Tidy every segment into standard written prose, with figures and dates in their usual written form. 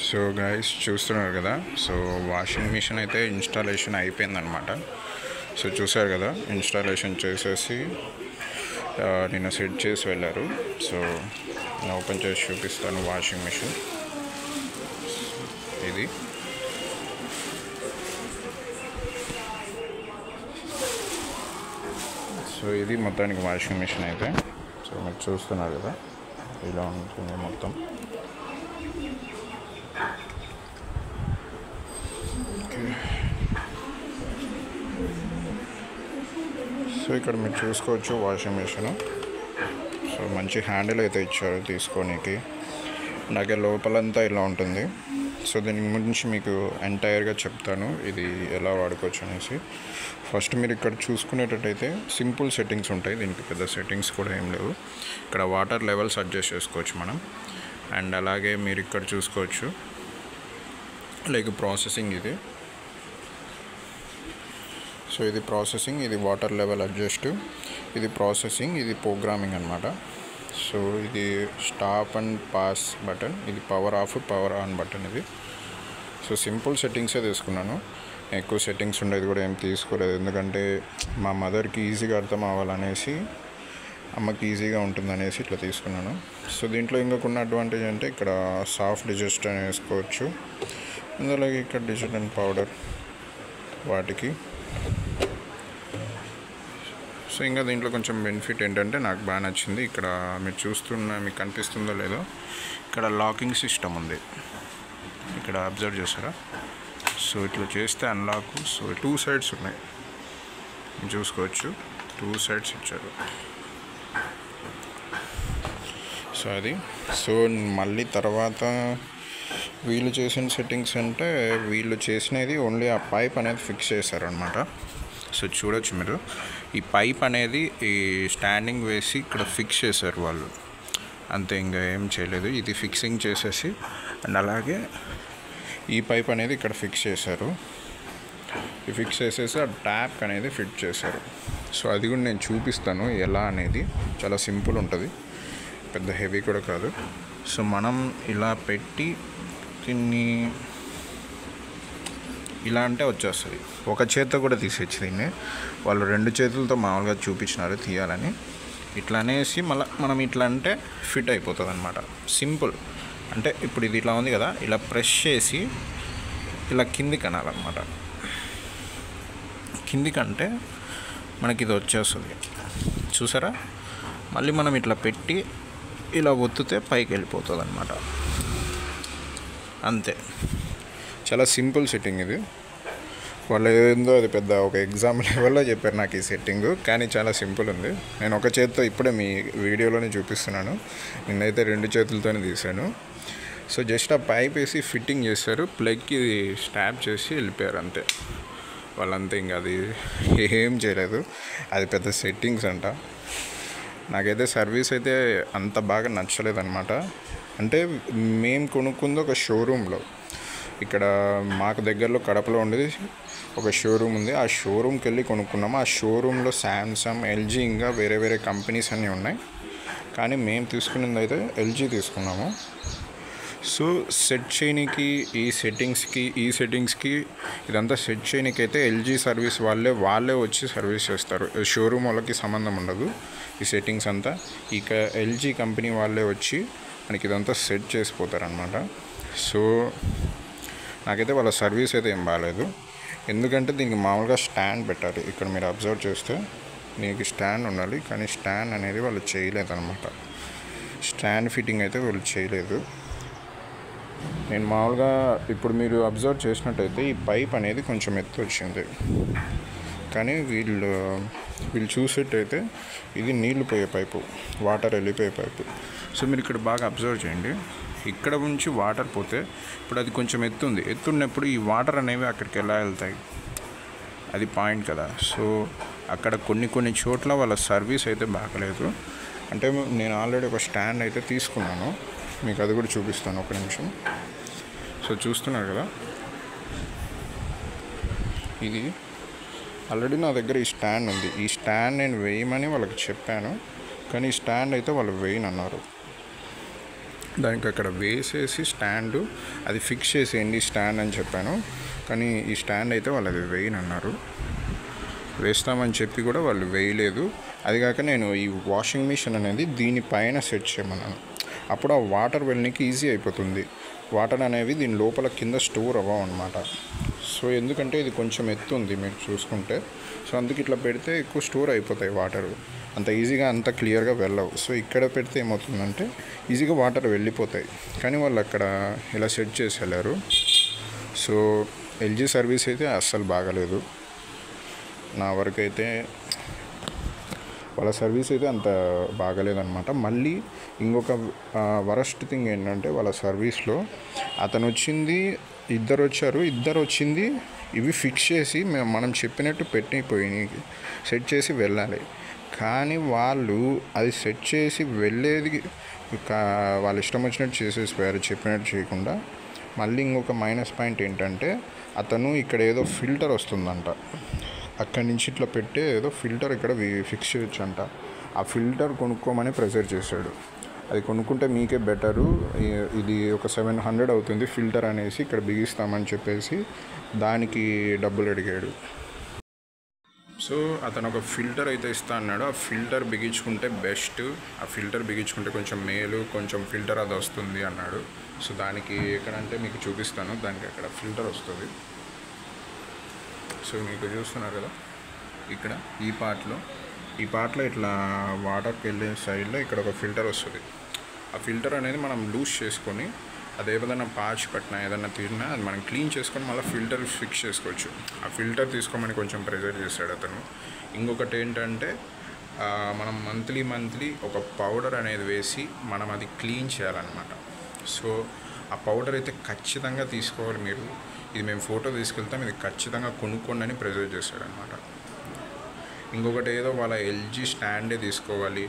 So guys చూస్తున్నారు కదా. So washing machine అయితే ఇన్స్టాలేషన్ అయిపోయిందనమాట. సో చూసారు కదా, ఇన్స్టాలేషన్ చేసేసి నిన్న సెట్ చేసి వెళ్ళారు. సో నేను ఓపెన్ చేసి చూపిస్తాను వాషింగ్ మిషన్. ఇది సో ఇది మొత్తానికి వాషింగ్ మిషన్ అయితే. సో మీరు చూస్తున్నారు కదా, ఇలా ఉంటుంది మొత్తం. సో ఇక్కడ మీరు చూసుకోవచ్చు వాషింగ్ మిషన్. సో మంచి హ్యాండిల్ అయితే ఇచ్చారు తీసుకోనికి. అలాగే లోపలంతా ఇలా ఉంటుంది. సో దీని గురించి మీకు ఎంటైర్గా చెప్తాను ఇది ఎలా వాడుకోవచ్చు అనేసి. ఫస్ట్ మీరు ఇక్కడ చూసుకునేటట్టయితే సింపుల్ సెట్టింగ్స్ ఉంటాయి దీనికి, పెద్ద సెట్టింగ్స్ కూడా ఏం లేవు. ఇక్కడ వాటర్ లెవెల్స్ అడ్జస్ట్ చేసుకోవచ్చు మనం. అండ్ అలాగే మీరు ఇక్కడ చూసుకోవచ్చు లైక్ ప్రాసెసింగ్ ఇది. సో ఇది ప్రాసెసింగ్, ఇది వాటర్ లెవెల్ అడ్జస్ట్, ఇది ప్రాసెసింగ్, ఇది ప్రోగ్రామింగ్ అనమాట. సో ఇది స్టాప్ అండ్ పాస్ బటన్, ఇది power of power on button ఇది. సో సింపుల్ సెట్టింగ్సే తీసుకున్నాను, ఎక్కువ సెట్టింగ్స్ ఉండేది కూడా ఏం తీసుకోలేదు. ఎందుకంటే మా మదర్కి ఈజీగా అర్థం అవ్వాలనేసి, అమ్మకి ఈజీగా ఉంటుందనేసి ఇట్లా తీసుకున్నాను. సో దీంట్లో ఇంకొక అడ్వాంటేజ్ అంటే ఇక్కడ సాఫ్ట్ డిజెస్ట్ అని వేసుకోవచ్చు. అందులో ఇక్కడ డిటర్జెంట్ పౌడర్ వాటికి. సో ఇంకా దీంట్లో కొంచెం బెనిఫిట్ ఏంటంటే నాకు బాగా నచ్చింది, ఇక్కడ మీరు మీకు కనిపిస్తుందో లేదో, ఇక్కడ లాకింగ్ సిస్టమ్ ఉంది. ఇక్కడ అబ్జర్వ్ చేస్తారా? సో ఇట్లా చేస్తే అన్లాక్. సో 2 సైడ్స్ ఉన్నాయి, మీరు చూసుకోవచ్చు, 2 సైడ్స్ ఇచ్చారు. సో అది. సో మళ్ళీ తర్వాత వీళ్ళు చేసిన సెట్టింగ్స్ అంటే, వీళ్ళు చేసినది ఓన్లీ ఆ పైప్ అనేది ఫిక్స్ చేశారనమాట. సో చూడొచ్చు మీరు, ఈ పైప్ అనేది ఈ స్టాండింగ్ వేసి ఇక్కడ ఫిక్స్ చేశారు వాళ్ళు, అంతే, ఇంకా ఏం చేయలేదు. ఇది ఫిక్సింగ్ చేసేసి, అండ్ అలాగే ఈ పైప్ అనేది ఇక్కడ ఫిక్స్ చేశారు. ఈ ఫిక్స్ చేసేసి ఆ ట్యాప్ అనేది ఫిట్ చేశారు. సో అది కూడా నేను చూపిస్తాను ఎలా అనేది. చాలా సింపుల్ ఉంటుంది, పెద్ద హెవీ కూడా కాదు. సో మనం ఇలా పెట్టి దీన్ని ఇలా అంటే వచ్చేస్తుంది. ఒక చేత్తో కూడా తీసేచ్చు దీన్ని. వాళ్ళు 2 చేతులతో మామూలుగా చూపించినారు తీయాలని. ఇట్లా అనేసి మళ్ళీ మనం ఇట్లా అంటే ఫిట్ అయిపోతుంది అనమాట. సింపుల్. అంటే ఇప్పుడు ఇది ఇట్లా ఉంది కదా, ఇలా ప్రెస్ చేసి ఇలా కిందికి అనాలన్నమాట. కిందికంటే మనకి ఇది వచ్చేస్తుంది, చూసారా? మళ్ళీ మనం ఇట్లా పెట్టి ఇలా ఒత్తితే పైకి వెళ్ళిపోతుంది అనమాట, అంతే. చాలా సింపుల్ సెట్టింగ్ ఇది. వాళ్ళు ఏందో అది పెద్ద ఒక ఎగ్జామ్ లెవెల్లో చెప్పారు నాకు ఈ సెట్టింగ్, కానీ చాలా సింపుల్ ఉంది. నేను ఒక చేతితో ఇప్పుడే మీ వీడియోలోనే చూపిస్తున్నాను, నిన్నైతే 2 చేతులతోనే తీశాను. సో జస్ట్ ఆ పైప్ వేసి ఫిట్టింగ్ చేశారు, ప్లగ్కి స్టాప్ చేసి వెళ్ళిపోయారు, అంతే. వాళ్ళంతే, ఇంకా అది ఏం చేయలేదు. అది పెద్ద సెట్టింగ్స్ అంట. నాకైతే సర్వీస్ అయితే అంత బాగా నచ్చలేదన్నమాట. అంటే మేము కొనుక్కుంది ఒక షోరూంలో, ఇక్కడ మాకు దగ్గరలో కడపలో ఉండేది ఒక షోరూమ్ ఉంది. ఆ షోరూమ్కి వెళ్ళి కొనుక్కున్నాము. ఆ షోరూంలో శాంసంగ్, ఎల్జీ, ఇంకా వేరే వేరే కంపెనీస్ అన్నీ ఉన్నాయి. కానీ మేము తీసుకున్నది అయితే ఎల్జీ తీసుకున్నాము. సో సెట్ చేయడానికి ఈ సెట్టింగ్స్కి ఇదంతా సెట్ చేయడానికి అయితే ఎల్జీ సర్వీస్ వాళ్ళే వచ్చి సర్వీస్ చేస్తారు. షోరూమ్ వాళ్ళకి సంబంధం ఉండదు ఈ సెట్టింగ్స్ అంతా. ఇక ఎల్జీ కంపెనీ వాళ్ళే వచ్చి మనకి ఇదంతా సెట్ చేసిపోతారనమాట. సో నాకైతే వాళ్ళ సర్వీస్ అయితే ఏం బాగాలేదు. ఎందుకంటే దీనికి మామూలుగా స్టాండ్ పెట్టాలి. ఇక్కడ మీరు అబ్జర్వ్ చేస్తే దీనికి స్టాండ్ ఉండాలి, కానీ స్టాండ్ అనేది వాళ్ళు చేయలేదన్నమాట. స్టాండ్ ఫిట్టింగ్ అయితే వాళ్ళు చేయలేదు. నేను మామూలుగా ఇప్పుడు మీరు అబ్జర్వ్ చేసినట్టయితే ఈ పైప్ అనేది కొంచెం ఎత్తు వచ్చింది, కానీ వీళ్ళు చూసేటైతే ఇది నీళ్లు పోయే పైపు, వాటర్ వెళ్ళిపోయే పైపు. సో మీరు ఇక్కడ బాగా అబ్జర్వ్ చేయండి, ఇక్కడ నుంచి వాటర్ పోతే ఇప్పుడు అది కొంచెం ఎత్తున్నప్పుడు ఈ వాటర్ అనేవి అక్కడికి ఎలా వెళ్తాయి, అది పాయింట్ కదా. సో అక్కడ కొన్ని చోట్ల వాళ్ళ సర్వీస్ అయితే బాగలేదు. అంటే నేను ఆల్రెడీ ఒక స్టాండ్ అయితే తీసుకున్నాను, మీకు అది కూడా చూపిస్తాను, ఒక నిమిషం. సో చూస్తున్నారు కదా, ఇది ఆల్రెడీ నా దగ్గర ఈ స్టాండ్ ఉంది. ఈ స్టాండ్ నేను వేయమని వాళ్ళకి చెప్పాను, కానీ ఈ స్టాండ్ అయితే వాళ్ళు వేయనన్నారు. దానికి అక్కడ వేసేసి స్టాండ్ అది ఫిక్స్ చేసేయండి స్టాండ్ అని చెప్పాను. కానీ ఈ స్టాండ్ అయితే వాళ్ళు అది వేయనన్నారు. వేస్తామని చెప్పి కూడా వాళ్ళు వేయలేదు. అది కాక నేను ఈ వాషింగ్ మిషన్ అనేది దీనిపైన సెట్ చేయమన్నాను. అప్పుడు ఆ వాటర్ వెళ్ళనికి ఈజీ అయిపోతుంది. వాటర్ అనేవి దీని లోపల కింద స్టోర్ అవ్వవు అనమాట. సో ఎందుకంటే ఇది కొంచెం ఎత్తు ఉంది మీరు చూసుకుంటే. సో అందుకు ఇట్లా పెడితే ఎక్కువ స్టోర్ అయిపోతాయి వాటరు. అంత ఈజీగా అంత క్లియర్గా వెళ్ళవు. సో ఇక్కడ పెడితే ఏమవుతుందంటే ఈజీగా వాటర్ వెళ్ళిపోతాయి. కానీ వాళ్ళు అక్కడ ఇలా సెట్ చేసి వెళ్ళారు. సో ఎల్జీ సర్వీస్ అయితే అస్సలు బాగలేదు. నా వరకు అయితే వాళ్ళ సర్వీస్ అయితే అంత బాగలేదన్నమాట. మళ్ళీ ఇంకొక వరస్ట్ థింగ్ ఏంటంటే వాళ్ళ సర్వీస్లో అతను వచ్చింది, ఇద్దరు వచ్చింది ఇవి ఫిక్స్ చేసి మనం చెప్పినట్టు పెట్టిపోయి సెట్ చేసి వెళ్ళాలి. కానీ వాళ్ళు అది సెట్ చేసి వెళ్ళేది వాళ్ళు ఇష్టం వచ్చినట్టు చేసేసిపోయారు, చెప్పినట్టు చేయకుండా. మళ్ళీ ఇంకొక మైనస్ పాయింట్ ఏంటంటే అతను ఇక్కడ ఏదో ఫిల్టర్ వస్తుందంట, అక్కడి నుంచి ఇట్లా పెట్టే ఏదో ఫిల్టర్ ఇక్కడ ఫిక్స్ చేయొచ్చు అంట. ఆ ఫిల్టర్ కొనుక్కోమని ప్రెజర్ చేశాడు. అది కొనుక్కుంటే మీకే బెటరు, ఇది ఒక 700 అవుతుంది ఫిల్టర్ అనేసి ఇక్కడ బిగిస్తామని చెప్పేసి దానికి డబ్బులు అడిగాడు. సో అతను ఒక ఫిల్టర్ అయితే ఇస్తా అన్నాడు. ఆ ఫిల్టర్ బిగించుకుంటే బెస్ట్, ఆ ఫిల్టర్ బిగించుకుంటే కొంచెం మేలు, కొంచెం ఫిల్టర్ అది వస్తుంది అన్నాడు. సో దానికి ఎక్కడంటే మీకు చూపిస్తాను, దానికి అక్కడ ఫిల్టర్ వస్తుంది. సో మీకు చూస్తున్నారు కదా ఇక్కడ ఈ పార్ట్లో ఇట్లా వాటర్కి వెళ్ళే సైడ్లో ఇక్కడ ఒక ఫిల్టర్ వస్తుంది. ఆ ఫిల్టర్ అనేది మనం లూజ్ చేసుకొని అది ఏదైనా పాచ్ పట్టినా ఏదైనా తీరినా అది మనం క్లీన్ చేసుకొని మళ్ళీ ఫిల్టర్ ఫిక్స్ చేసుకోవచ్చు. ఆ ఫిల్టర్ తీసుకోమని కొంచెం ప్రెజర్ చేశాడు అతను. ఇంకొకటి ఏంటంటే మనం మంత్లీ ఒక పౌడర్ అనేది వేసి మనం అది క్లీన్ చేయాలన్నమాట. సో ఆ పౌడర్ అయితే ఖచ్చితంగా తీసుకోవాలి మీరు. ఇది మేము ఫోటో తీసుకెళ్తాం, ఇది ఖచ్చితంగా కొనుక్కోండి అని ప్రెజర్ చేశాడనమాట. ఇంకొకటి ఏదో వాళ్ళ ఎల్జీ స్టాండే తీసుకోవాలి,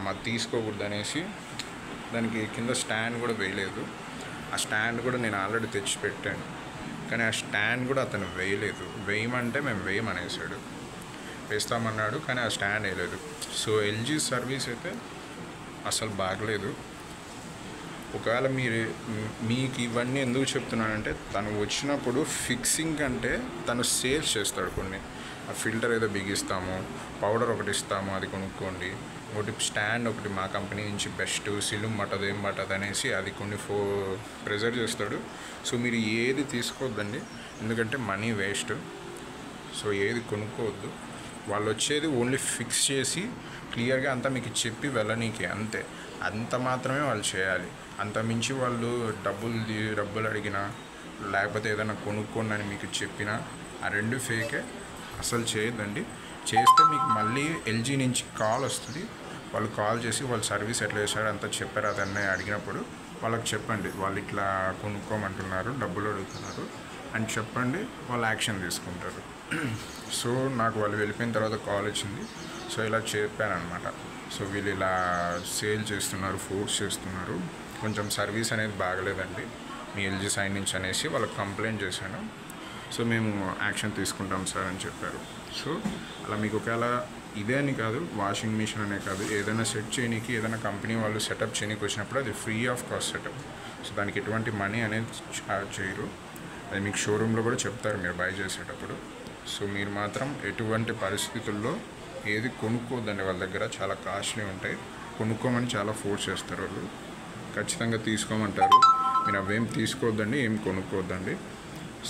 మాది తీసుకోకూడదు అనేసి దానికి కింద స్టాండ్ కూడా వేయలేదు. ఆ స్టాండ్ కూడా నేను ఆల్రెడీ తెచ్చి పెట్టాను, కానీ ఆ స్టాండ్ కూడా అతను వేయలేదు. వేయమంటే మేము వేయమనేసాడు, వేస్తామన్నాడు కానీ ఆ స్టాండ్ వేయలేదు. సో ఎల్జీ సర్వీస్ అయితే అసలు బాగలేదు. ఒకవేళ మీకు ఇవన్నీ ఎందుకు చెప్తున్నానంటే తను వచ్చినప్పుడు ఫిక్సింగ్ అంటే తను సేల్స్ చేస్తాడు కొన్ని. ఆ ఫిల్టర్ ఏదో బిగిస్తాము, పౌడర్ ఒకటి ఇస్తాము అది కొనుక్కోండి, ఒకటి స్టాండ్ ఒకటి మా కంపెనీ నుంచి బెస్ట్, సిలుం పట్టదు ఏం పట్టదు అనేసి అది కొన్ని ప్రెజర్ చేస్తాడు. సో మీరు ఏది తీసుకోవద్దండి, ఎందుకంటే మనీ వేస్ట్. సో ఏది కొనుక్కోవద్దు. వాళ్ళు వచ్చేది ఓన్లీ ఫిక్స్ చేసి క్లియర్గా అంతా మీకు చెప్పి వెళ్ళనీకి అంతే. అంత మాత్రమే వాళ్ళు చేయాలి. అంత మించి వాళ్ళు డబ్బులు అడిగినా లేకపోతే ఏదైనా కొనుక్కోండి అని మీకు చెప్పినా ఆ రెండు ఫేకే. అసలు చేయొద్దండి. చేస్తే మీకు మళ్ళీ ఎల్జీ నుంచి కాల్ వస్తుంది. వాళ్ళు కాల్ చేసి వాళ్ళు సర్వీస్ ఎట్లా చేశారు అంతా చెప్పారు. అదన్నీ అడిగినప్పుడు వాళ్ళకి చెప్పండి, వాళ్ళు ఇట్లా కొనుక్కోమంటున్నారు, డబ్బులు అడుగుతున్నారు అని చెప్పండి, వాళ్ళు యాక్షన్ తీసుకుంటారు. సో నాకు వాళ్ళు వెళ్ళిపోయిన తర్వాత కాల్ వచ్చింది. సో ఇలా చెప్పాను అనమాట. సో వీళ్ళు ఇలా సేల్ చేస్తున్నారు, ఫోర్స్ చేస్తున్నారు, కొంచెం సర్వీస్ అనేది బాగలేదండి మీ ఎల్జీ సైడ్ నుంచి అనేసి వాళ్ళకి కంప్లైంట్ చేశాను. సో మేము యాక్షన్ తీసుకుంటాం సార్ అని చెప్పారు. సో అలా మీకు ఒకవేళ ఇదే అని కాదు, వాషింగ్ మిషన్ అనే కాదు, ఏదైనా సెట్ చేయడానికి ఏదైనా కంపెనీ వాళ్ళు సెటప్ చేయడానికి వచ్చినప్పుడు అది free of cost setup. So దానికి ఎటువంటి మనీ అనేది ఛార్జ్ చేయరు. అది మీకు షోరూంలో కూడా చెప్తారు మీరు బై చేసేటప్పుడు. సో మీరు మాత్రం ఎటువంటి పరిస్థితుల్లో ఏది కొనుక్కోవద్దండి. వాళ్ళ దగ్గర చాలా కాస్ట్లీ ఉంటాయి, కొనుక్కోమని చాలా ఫోర్స్ చేస్తారు వాళ్ళు. ఖచ్చితంగా తీసుకోమంటారు, మీరు అవేం తీసుకోవద్దండి, ఏం కొనుక్కోవద్దండి.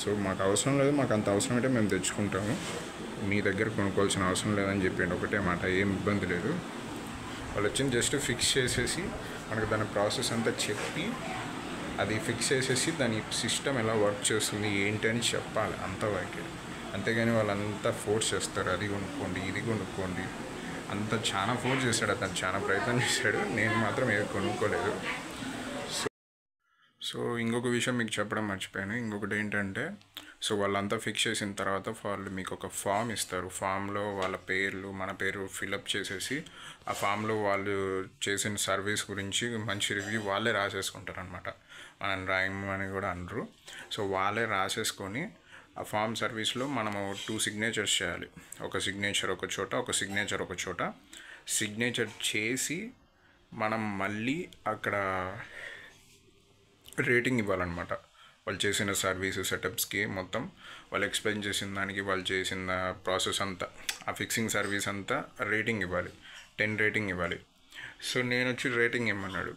సో మాకు అవసరం లేదు, మాకు అంత అవసరం అయితే మేము తెచ్చుకుంటాము, మీ దగ్గర కొనుక్కోవాల్సిన అవసరం లేదని చెప్పండి. ఒకటే మాట, ఏం ఇబ్బంది లేదు. వాళ్ళు వచ్చింది జస్ట్ ఫిక్స్ చేసేసి మనకు దాని ప్రాసెస్ అంతా చెప్పి అది ఫిక్స్ చేసేసి దాని సిస్టమ్ ఎలా వర్క్ చేస్తుంది ఏంటి అని చెప్పాలి అంతవరకే. అంతేగాని వాళ్ళంతా ఫోర్స్ చేస్తారు, అది కొనుక్కోండి ఇది కొనుక్కోండి అంత చాలా ఫోర్స్ చేశాడు అతను, చాలా ప్రయత్నం చేశాడు. నేను మాత్రం ఏది కొనుక్కోలేదు. సో ఇంకొక విషయం మీకు చెప్పడం మర్చిపోయాను. ఇంకొకటి ఏంటంటే, సో వాళ్ళంతా ఫిక్స్ చేసిన తర్వాత వాళ్ళు మీకు ఒక ఫామ్ ఇస్తారు. ఫామ్లో వాళ్ళ పేర్లు మన పేరు ఫిలప్ చేసేసి ఆ ఫామ్లో వాళ్ళు చేసిన సర్వీస్ గురించి మంచి రివ్యూ వాళ్ళే రాసేసుకుంటారు అనమాట. మనం రాయమని కూడా అనరు. సో వాళ్ళే రాసేసుకొని ఆ ఫామ్ సర్వీస్లో మనము 2 సిగ్నేచర్స్ చేయాలి. ఒక సిగ్నేచర్ ఒక చోట, ఒక సిగ్నేచర్ ఒక చోట. సిగ్నేచర్ చేసి మనం మళ్ళీ అక్కడ రేటింగ్ ఇవ్వాలన్నమాట. వాళ్ళు చేసిన సర్వీస్ సెటప్స్కి మొత్తం వాళ్ళు ఎక్స్ప్లెయిన్ చేసిన దానికి వాళ్ళు చేసిన ప్రాసెస్ అంతా, ఆ ఫిక్సింగ్ సర్వీస్ అంతా రేటింగ్ ఇవ్వాలి. 10 రేటింగ్ ఇవ్వాలి. సో నేను వచ్చి రేటింగ్ ఇమ్మన్నాడు.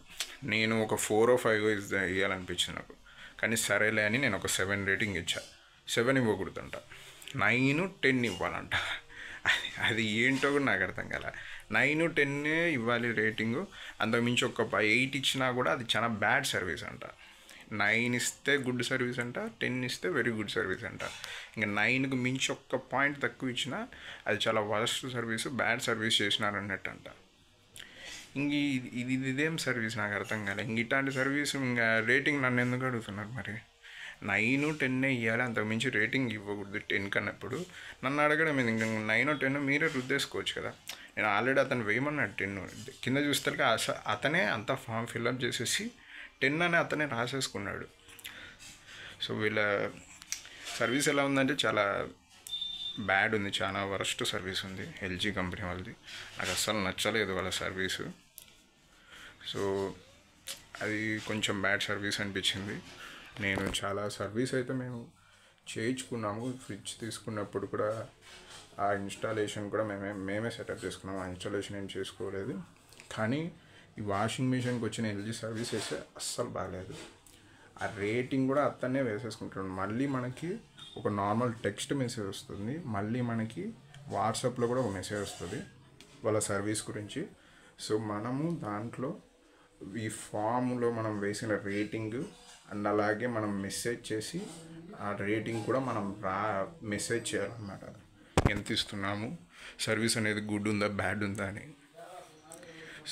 నేను ఒక 4 or 5 ఇవ్వాలనిపించింది నాకు. కానీ సరేలే అని నేను ఒక 7 రేటింగ్ ఇచ్చా. 7 ఇవ్వకూడదంట, 9, 10 ఇవ్వాలంట. అది ఏంటో కూడా నాకు అర్థం కాలే. 9, 10 ఇవ్వాలి రేటింగు. అంతకుమించి ఒక 8 ఇచ్చినా కూడా అది చాలా బ్యాడ్ సర్వీస్ అంట. 9 ఇస్తే గుడ్ సర్వీస్ అంట, 10 ఇస్తే వెరీ గుడ్ సర్వీస్ అంట. ఇంకా 9కు మించి ఒక్క పాయింట్ తక్కువ ఇచ్చినా అది చాలా వర్స్ట్ సర్వీసు, బ్యాడ్ సర్వీస్ చేసినారన్నట్టు అంట. ఇంక ఇదేం సర్వీస్ నాకు అర్థం కాలే. ఇంక ఇట్లాంటి సర్వీస్ ఇంకా రేటింగ్ నన్ను ఎందుకు అడుగుతున్నారు మరి? 9, 10 ఇవ్వాలి, అంతకుమించి రేటింగ్ ఇవ్వకూడదు 10 కన్నప్పుడు. నన్ను అడగడం ఇది. ఇంకా 9 or 10 మీరే రుద్దేసుకోవచ్చు కదా. నేను ఆల్రెడీ అతను వేయమన్నాడు 10. కింద చూస్తే అతనే అంతా ఫామ్ ఫిల్అప్ చేసేసి 10 అని అతనే రాసేసుకున్నాడు. సో వీళ్ళ సర్వీస్ ఎలా ఉందంటే చాలా బ్యాడ్ ఉంది, చాలా వరస్ట్ సర్వీస్ ఉంది ఎల్జీ కంపెనీ వాళ్ళది. నాకు అస్సలు నచ్చలేదు వాళ్ళ సర్వీసు. సో అది కొంచెం బ్యాడ్ సర్వీస్ అనిపించింది. నేను చాలా సర్వీస్ అయితే మేము చేయించుకున్నాము. ఫ్రిడ్జ్ తీసుకున్నప్పుడు కూడా ఆ ఇన్స్టాలేషన్ కూడా మేమే సెటప్ చేసుకున్నాము. ఆ ఇన్స్టాలేషన్ ఏం చేసుకోలేదు. కానీ ఈ వాషింగ్ మిషన్కి వచ్చిన ఎల్జీ సర్వీస్ అయితే అస్సలు బాగాలేదు. ఆ రేటింగ్ కూడా అతనే వేసేసుకుంటాడు. మళ్ళీ మనకి ఒక నార్మల్ టెక్స్ట్ మెసేజ్ వస్తుంది, మళ్ళీ మనకి వాట్సాప్లో కూడా ఒక మెసేజ్ వస్తుంది వాళ్ళ సర్వీస్ గురించి. సో మనము దాంట్లో ఈ ఫామ్లో మనం వేసిన రేటింగ్ అండ్ అలాగే మనం మెసేజ్ చేసి ఆ రేటింగ్ కూడా మనం మెసేజ్ చేయాలన్నమాట. ఎంత ఇస్తున్నాము, సర్వీస్ అనేది గుడ్ ఉందా బ్యాడ్ ఉందా అని.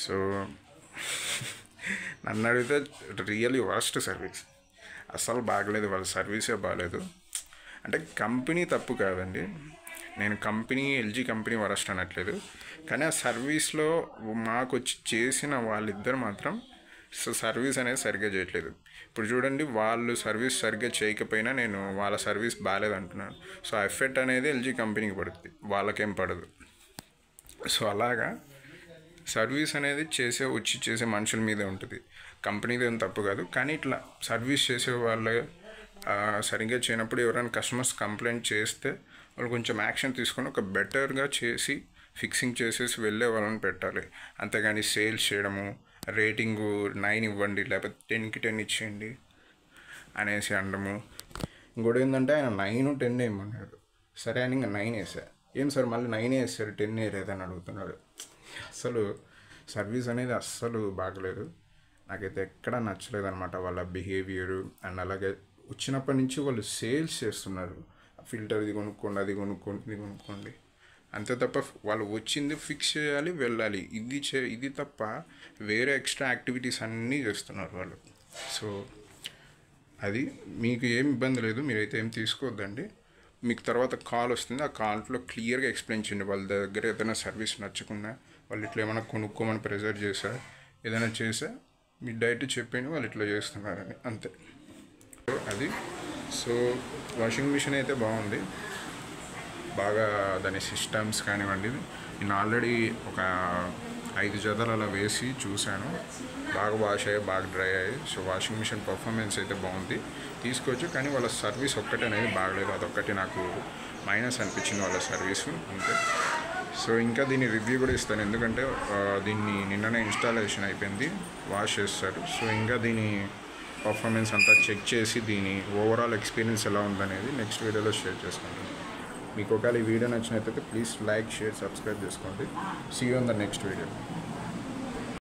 సో నన్ను అడిగితే రియల్లీ వర్స్ట్ సర్వీస్, అస్సలు బాగలేదు. వాళ్ళ సర్వీసే బాగలేదు. అంటే కంపెనీ తప్పు కాదండి, నేను కంపెనీ ఎల్జీ కంపెనీ వరస్ట్ అనట్లేదు. కానీ ఆ సర్వీస్లో మాకు వచ్చి చేసిన వాళ్ళిద్దరు మాత్రం సర్వీస్ అనేది సరిగ్గా చేయట్లేదు. ఇప్పుడు చూడండి, వాళ్ళు సర్వీస్ సరిగ్గా చేయకపోయినా నేను వాళ్ళ సర్వీస్ బాగాలేదు అంటున్నాను. సో ఆ ఎఫెక్ట్ అనేది ఎల్జీ కంపెనీకి పడుతుంది, వాళ్ళకేం పడదు. సో అలాగా సర్వీస్ అనేది చేసే మనుషుల మీదే ఉంటుంది, కంపెనీది ఏం తప్పు కాదు. కానీ ఇట్లా సర్వీస్ చేసే వాళ్ళు సరిగ్గా చేయనప్పుడు ఎవరైనా కస్టమర్స్ కంప్లైంట్ చేస్తే వాళ్ళు కొంచెం యాక్షన్ తీసుకొని ఒక బెటర్గా చేసి ఫిక్సింగ్ చేసేసి వెళ్ళే వాళ్ళని పెట్టాలి. అంతేగాని సేల్స్ చేయడము, రేటింగు 9 ఇవ్వండి లేకపోతే 10కి 10 ఇచ్చేయండి అనేసి అనడము. ఇంకోటి ఏంటంటే ఆయన 9, 10 ఇమ్మన్నాడు. సరే అని ఇంకా 9 వేసా. ఏం సార్ మళ్ళీ 9 వేస్తారు 10 వేయలేదని అడుగుతున్నాడు. అస్సలు సర్వీస్ అనేది అస్సలు బాగలేదు. నాకైతే ఎక్కడా నచ్చలేదు అనమాట వాళ్ళ బిహేవియరు. అండ్ అలాగే వచ్చినప్పటి నుంచి వాళ్ళు సేల్స్ చేస్తున్నారు, ఫిల్టర్ ఇది కొనుక్కోండి, అది కొనుక్కోండి, ఇది కొనుక్కోండి, అంతే తప్ప వాళ్ళు వచ్చింది ఫిక్స్ చేయాలి వెళ్ళాలి, ఇది తప్ప వేరే ఎక్స్ట్రా యాక్టివిటీస్ అన్నీ చేస్తున్నారు వాళ్ళు. సో అది మీకు ఏం ఇబ్బంది లేదు, మీరైతే ఏం తీసుకోవద్దండి. మీకు తర్వాత కాల్ వస్తుంది, ఆ కాల్లో క్లియర్గా ఎక్స్ప్లెయిన్ చేయండి. వాళ్ళ దగ్గర ఏదైనా సర్వీస్ నచ్చకుండా వాళ్ళు ఇట్లా ఏమైనా కొనుక్కోమని ప్రెజర్ చేశారు, ఏదైనా చేసా మీ డైరెక్ట్ చెప్పండి వాళ్ళు ఇట్లా చేస్తున్నారని, అంతే. అది. సో వాషింగ్ మిషన్ అయితే బాగుంది, బాగా దాని సిస్టమ్స్ కానివ్వండి. నేను ఆల్రెడీ ఒక 5 జతలు అలా వేసి చూశాను, బాగా వాష్ అయ్యాయి, బాగా డ్రై అయ్యాయి. సో వాషింగ్ మిషన్ పర్ఫార్మెన్స్ అయితే బాగుంది, తీసుకోవచ్చు. కానీ వాళ్ళ సర్వీస్ ఒక్కటే అనేది బాగలేదు, అదొక్కటి నాకు మైనస్ అనిపించింది వాళ్ళ సర్వీసు, అంతే. సో ఇంకా దీని రివ్యూ కూడా ఇస్తాను, ఎందుకంటే దీన్ని నిన్ననే ఇన్స్టాలేషన్ అయిపోయింది, వాష్ చేస్తారు. సో ఇంకా దీని పర్ఫార్మెన్స్ అంతా చెక్ చేసి దీని ఓవరాల్ ఎక్స్పీరియన్స్ ఎలా ఉందనేది నెక్స్ట్ వీడియోలో షేర్ చేసుకుంటాను. మీకు ఒకవేళ ఈ వీడియో నచ్చినట్లయితే ప్లీజ్ లైక్, షేర్, సబ్స్క్రైబ్ చేసుకోండి. See you on the next video.